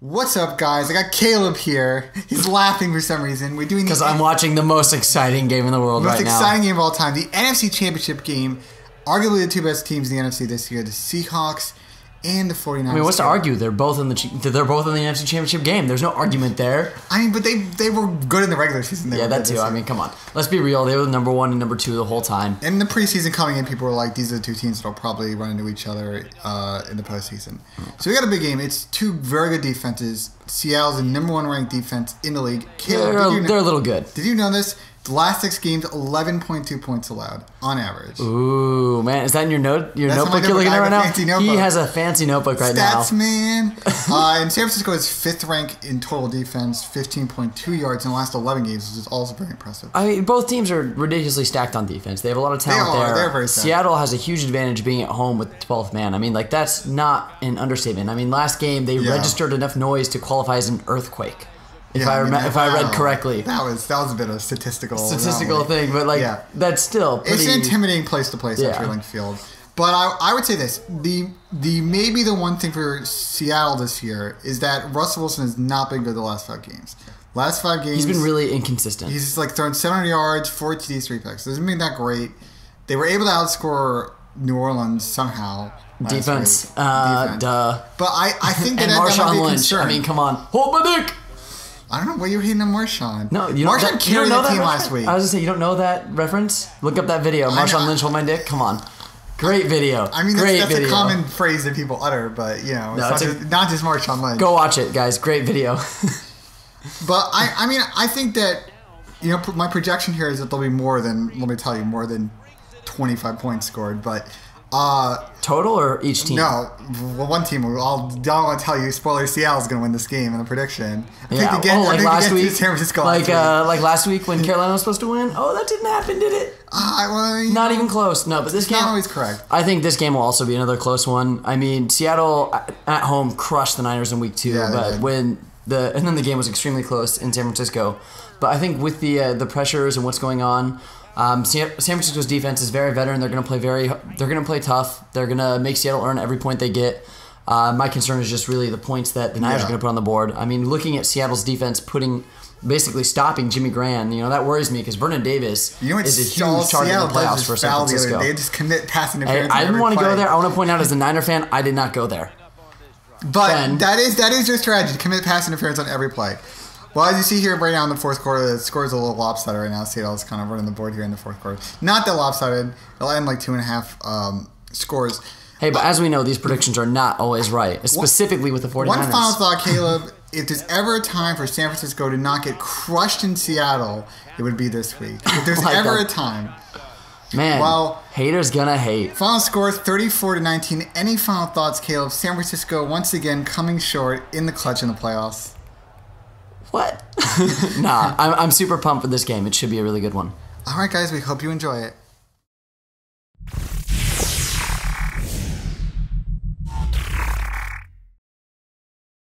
What's up, guys? I got Caleb here. He's laughing for some reason. We're doing because I'm watching the most exciting game in the world right now. Most exciting game of all time, the NFC Championship game. Arguably the two best teams in the NFC this year, the Seahawks and the 49ers. I mean, what's to argue? They're both in the NFC Championship game. There's no argument there. I mean, but they were good in the regular season. Yeah, that too. I mean, come on. Let's be real. They were the number one and number two the whole time. In the preseason coming in, people were like, these are the two teams that will probably run into each other in the postseason. So we got a big game. It's two very good defenses. Seattle's the number one ranked defense in the league. Caleb, they're a little good. Did you know this? The last 6 games, 11.2 points allowed on average. Ooh, man. Is that in your notebook you're looking at right now? He has a fancy notebook right now. Stats, man. And San Francisco is 5th ranked in total defense, 15.2 yards in the last 11 games, which is also very impressive. I mean, both teams are ridiculously stacked on defense. They have a lot of talent there. They're very stacked. Seattle has a huge advantage being at home with 12th man. I mean, like, that's not an understatement. I mean, last game, they registered enough noise to qualify as an earthquake. If I read correctly, that was a bit of a statistical thing, but like that's still pretty... It's an intimidating place to play CenturyLink Field. But I would say this: maybe the one thing for Seattle this year is that Russell Wilson has not been good the last 5 games. Last 5 games, he's been really inconsistent. He's just like thrown 700 yards, 4 TDs, 3 picks. It hasn't been that great. They were able to outscore New Orleans somehow. Defense, duh. But I think that Marshawn Lynch. Concern. I mean, come on, hold my dick. I don't know why you were hating on Marshawn. No, Marshawn carried the team last week. I was gonna say, you don't know that reference? Look up that video. Marshawn Lynch, hold my dick. Come on, great video. I mean, that's a common phrase that people utter, but you know, it's not just Marshawn Lynch. Go watch it, guys. Great video. But I mean, I think that my projection here is that there'll be more than 25 points scored, but. Total or each team? No, one team. I don't want to tell you. Spoiler: Seattle's going to win this game in the prediction. Like last week. Like last week when Carolina was supposed to win. Oh, that didn't happen, did it? Not even close. No, but this game. Not always correct. I think this game will also be another close one. I mean, Seattle at home crushed the Niners in week 2, but and then the game was extremely close in San Francisco. But I think with the pressures and what's going on. San Francisco's defense is very veteran. They're going to play tough. They're going to make Seattle earn every point they get. My concern is just really the points that the Niners are going to put on the board. I mean, looking at Seattle's defense basically stopping Jimmy Graham, that worries me because Vernon Davis is a huge target in the playoffs for San Francisco. They just commit pass interference. I didn't want to go there. I want to point out as a Niner fan, I did not go there. But that is your strategy, to commit pass interference on every play. Well, as you see here right now in the fourth quarter, the score is a little lopsided right now. Seattle's kind of running the board here in the fourth quarter. Not that lopsided. It'll end like 2.5 scores. Hey, but as we know, these predictions are not always right, specifically with the 49ers. One final thought, Caleb. If there's ever a time for San Francisco to not get crushed in Seattle, it would be this week. If there's ever a time. Man, haters gonna hate. Final score, 34-19. Any final thoughts, Caleb? San Francisco, once again, coming short in the clutch in the playoffs. What? Nah, I'm super pumped for this game. It should be a really good one. All right, guys, we hope you enjoy it.